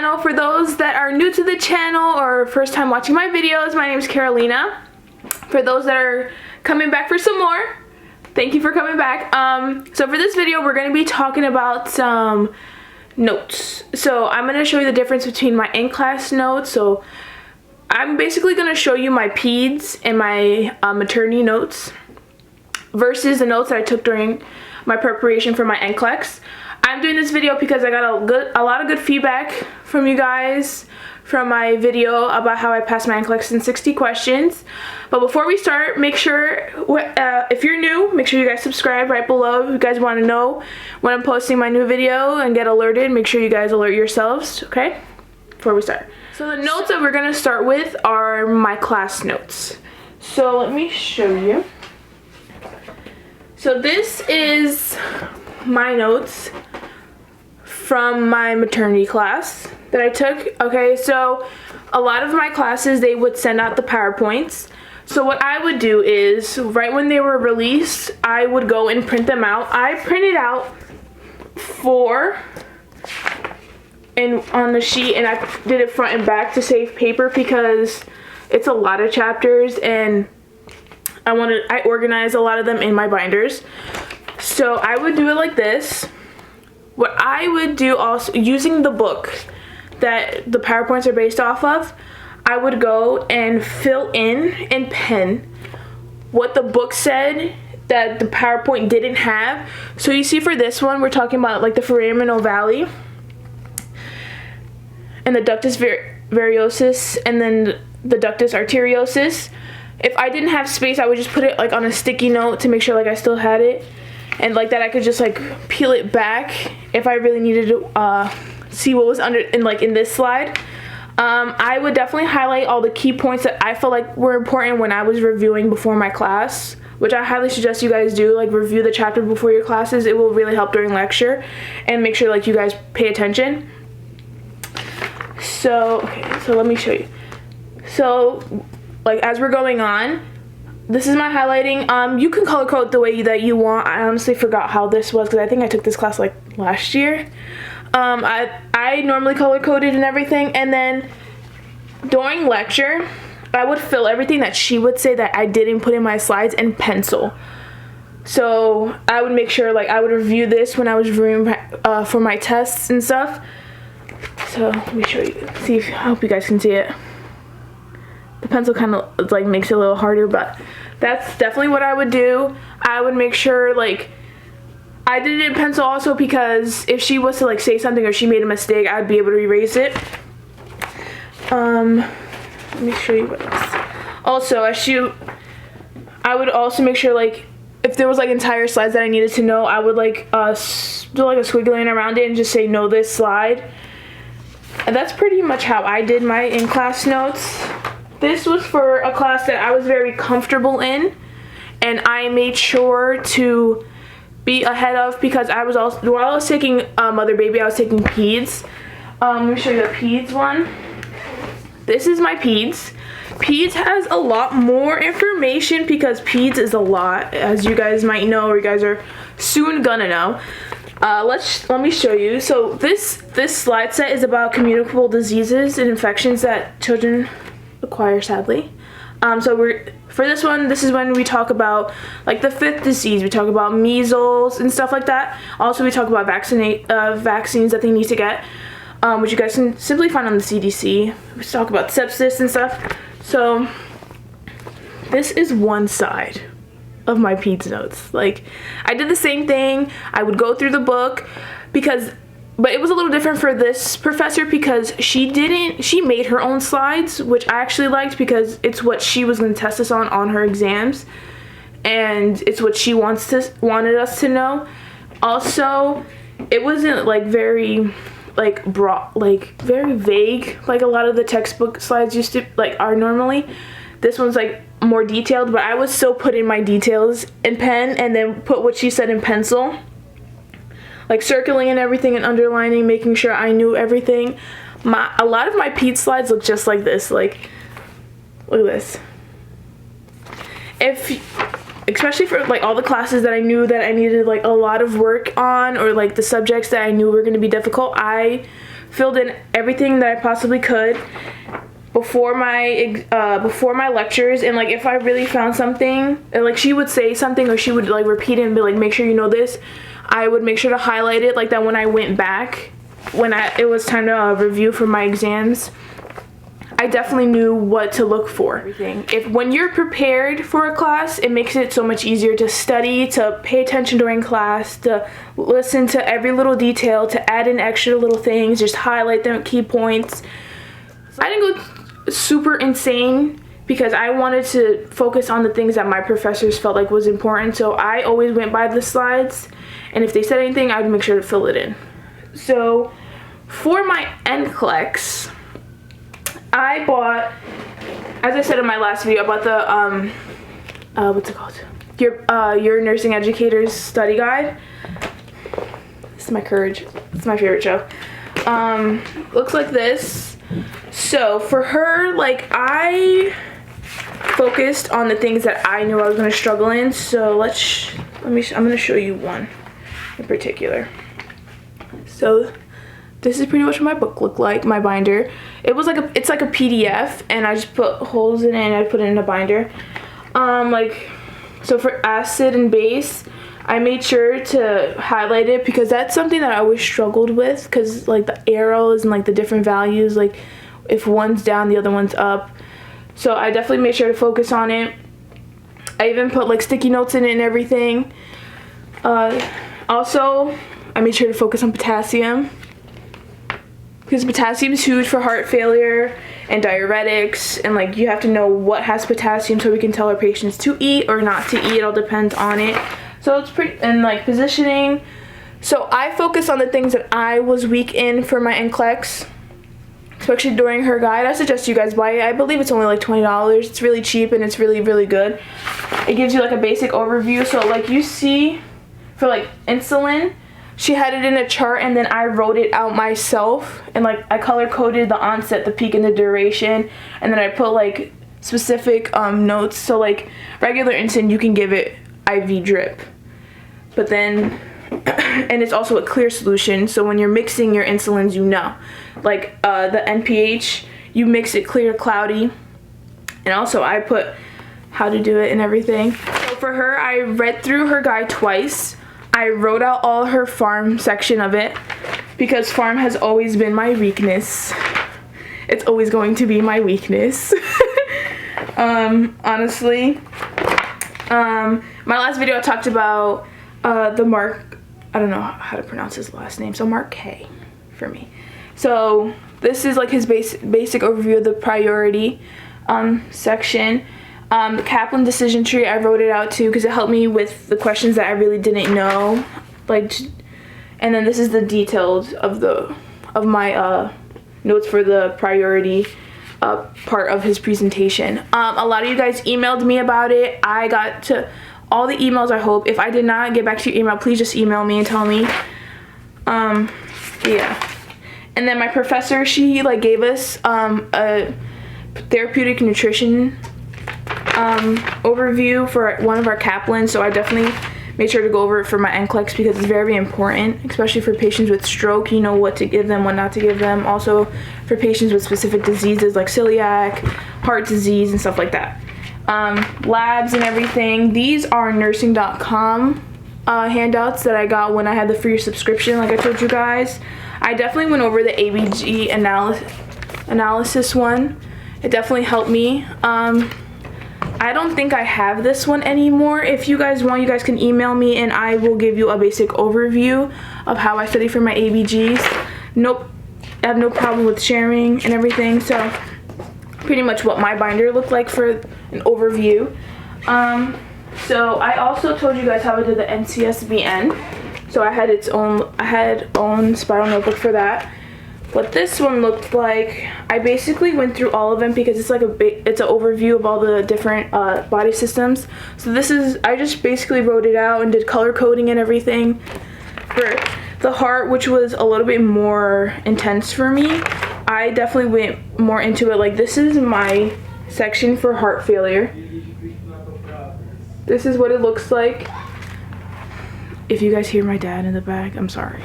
channel. For those that are new to the channel or first time watching my videos, my name is Carolina. For those that are coming back for some more, thank you for coming back. So for this video, we're going to be talking about some notes. So I'm going to show you the difference between my in-class notes. So I'm basically going to show you my PEDS and my maternity notes versus the notes that I took during my preparation for my NCLEX. I'm doing this video because I got a lot of good feedback from you guys from my video about how I passed my NCLEX in 60 questions. But before we start, make sure, if you're new, make sure you guys subscribe right below. If you guys want to know when I'm posting my new video and get alerted, make sure you guys alert yourselves, okay? Before we start. So the notes that we're going to start with are my class notes. So let me show you. So this is my notes from my maternity class that I took. Okay, so a lot of my classes, they would send out the PowerPoints. So what I would do is, right when they were released, I would go and print them out. I printed out 4 on the sheet, and I did it front and back to save paper because it's a lot of chapters and I organized a lot of them in my binders. So I would do it like this. What I would do also, using the book that the PowerPoints are based off of, I would go and fill in pen what the book said that the PowerPoint didn't have. So you see for this one, we're talking about like the foraminal valley and the ductus variosus and then the ductus arteriosus. If I didn't have space, I would just put it like on a sticky note to make sure like I still had it. And like that I could just like peel it back if I really needed to see what was in this slide. I would definitely highlight all the key points that I felt like were important when I was reviewing before my class, which I highly suggest you guys do. Like, review the chapter before your classes. It will really help during lecture and make sure like you guys pay attention. So okay, so let me show you. So like as we're going on, this is my highlighting. You can color code the way that you want. I honestly forgot how this was because I think I took this class like last year. I normally color coded and everything, and then during lecture I would fill everything that she would say that I didn't put in my slides in pencil. So I would make sure like I would review this when I was reviewing for my tests and stuff. So let me show you. I hope you guys can see it. The pencil kind of like makes it a little harder, but that's definitely what I would do. I would make sure like I did it in pencil also because if she was to like say something or she made a mistake, I'd be able to erase it. Let me show you what else. Also, I would also make sure like if there was like entire slides that I needed to know, I would like do like a squiggly line around it and just say know this slide. And that's pretty much how I did my in-class notes. This was for a class that I was very comfortable in, and I made sure to be ahead of because I was also, while I was taking Mother Baby, I was taking PEDS. Let me show you the PEDS one. This is my PEDS. PEDS has a lot more information because PEDS is a lot, as you guys might know, or you guys are soon gonna know. Let me show you. So this slide set is about communicable diseases and infections that children acquire, sadly. For this one, this is when we talk about like the 5th disease. We talk about measles and stuff like that. Also, we talk about vaccines that they need to get, which you guys can simply find on the CDC. We talk about sepsis and stuff. So this is one side of my PEDS notes. Like, I did the same thing. I would go through the book but it was a little different for this professor because she made her own slides, which I actually liked because it's what she was going to test us on her exams, and it's what she wanted us to know. Also, it wasn't like very like broad, like very vague like a lot of the textbook slides used to like are normally. This one's like more detailed, but I would still put in my details in pen and then put what she said in pencil. Like circling and everything and underlining, making sure I knew everything. A lot of my PEDS slides look just like this. Like, look at this. Especially for like all the classes that I knew that I needed like a lot of work on, or like the subjects that I knew were going to be difficult, I filled in everything that I possibly could before my lectures. And like if I really found something, and like she would say something or she would like repeat it and be like, make sure you know this, I would make sure to highlight it, like that when I went back, when it was time to review for my exams, I definitely knew what to look for. When you're prepared for a class, it makes it so much easier to study, to pay attention during class, to listen to every little detail, to add in extra little things, just highlight them key points. I didn't go super insane because I wanted to focus on the things that my professors felt like was important. So I always went by the slides, and if they said anything, I'd make sure to fill it in. So for my NCLEX, I bought, as I said in my last video, I bought the, what's it called? Your Nursing Educator's Study Guide. This is my courage. It's my favorite show. Looks like this. So for her, like, I focused on the things that I knew I was going to struggle in. So I'm going to show you one in particular. So this is pretty much what my book looked like, my binder. It's like a PDF, and I just put holes in it and I put it in a binder. So for acid and base, I made sure to highlight it because that's something that I always struggled with, because like the arrows and like the different values, like if one's down, the other one's up. So I definitely made sure to focus on it. I even put like sticky notes in it and everything. Also, I made sure to focus on potassium, because potassium is huge for heart failure and diuretics, and like you have to know what has potassium so we can tell our patients to eat or not to eat. It all depends on it. So it's pretty, and like positioning. So I focused on the things that I was weak in for my NCLEX, especially during her guide. I suggest you guys buy it. I believe it's only like $20. It's really cheap and it's really, really good. It gives you like a basic overview. So like you see for like insulin, she had it in a chart, and then I wrote it out myself, and like I color coded the onset, the peak, and the duration, and then I put like specific notes. So like regular insulin, you can give it IV drip, but then and it's also a clear solution, so when you're mixing your insulins, you know, like the NPH, you mix it clear, cloudy. And also I put how to do it and everything. So for her, I read through her guide twice. I wrote out all her pharm section of it, because pharm has always been my weakness. It's always going to be my weakness. Honestly. My last video I talked about the Mark, I don't know how to pronounce his last name, so Mark K for me. So this is like his basic overview of the priority section. The Kaplan decision tree, I wrote it out too because it helped me with the questions that I really didn't know. Like, and then this is the details of my notes for the priority part of his presentation. A lot of you guys emailed me about it. I got to all the emails, I hope. If I did not get back to your email, please just email me and tell me. Yeah. And then my professor, she like gave us a therapeutic nutrition overview for one of our Kaplans, so I definitely made sure to go over it for my NCLEX because it's very important, especially for patients with stroke. You know what to give them, what not to give them. Also for patients with specific diseases like celiac, heart disease, and stuff like that. Labs and everything. These are nursing.com handouts that I got when I had the free subscription, like I told you guys. I definitely went over the ABG analysis one. It definitely helped me. I don't think I have this one anymore. If you guys want, you guys can email me and I will give you a basic overview of how I study for my ABGs. Nope, I have no problem with sharing and everything. So pretty much what my binder looked like for an overview. So I also told you guys how I did the NCSBN. So I had own spiral notebook for that. What this one looked like, I basically went through all of them because it's like it's an overview of all the different body systems. So this is, I just basically wrote it out and did color coding and everything. For the heart, which was a little bit more intense for me, I definitely went more into it. Like, this is my section for heart failure. This is what it looks like. If you guys hear my dad in the back, I'm sorry.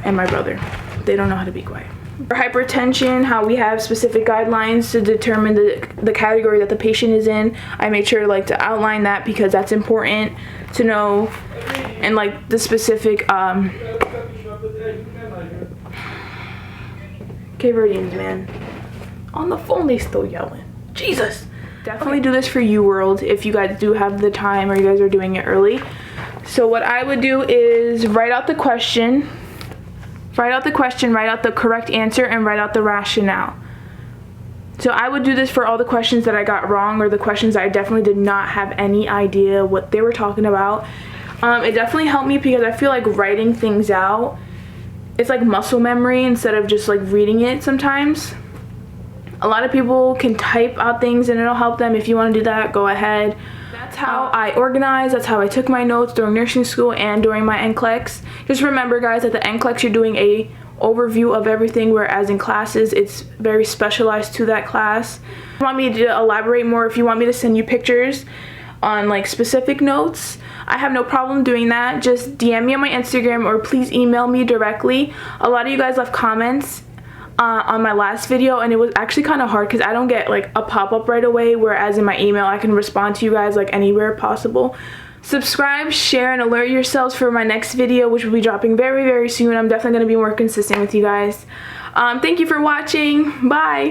And my brother. they don't know how to be quiet. For hypertension, how we have specific guidelines to determine the category that the patient is in. I made sure like to outline that because that's important to know, and like the specific Cape Verdeans, man. On the phone they still yelling. Jesus. Definitely do this for UWorld if you guys do have the time or you guys are doing it early. So what I would do is write out the question, write out the correct answer, and write out the rationale. So I would do this for all the questions that I got wrong, or the questions I definitely did not have any idea what they were talking about. It definitely helped me because I feel like writing things out, it's like muscle memory instead of just like reading it sometimes. A lot of people can type out things and it'll help them. If you want to do that, go ahead. That's how I organize. That's how I took my notes during nursing school and during my NCLEX. Just remember, guys, at the NCLEX you're doing a overview of everything, whereas in classes it's very specialized to that class. If you want me to elaborate more, if you want me to send you pictures on like specific notes, I have no problem doing that. Just DM me on my Instagram or please email me directly. A lot of you guys left comments on my last video, and it was actually kind of hard because I don't get like a pop-up right away, whereas in my email I can respond to you guys like anywhere possible. Subscribe, share, and alert yourselves for my next video, which will be dropping very, very soon. I'm definitely going to be more consistent with you guys. Thank you for watching. Bye.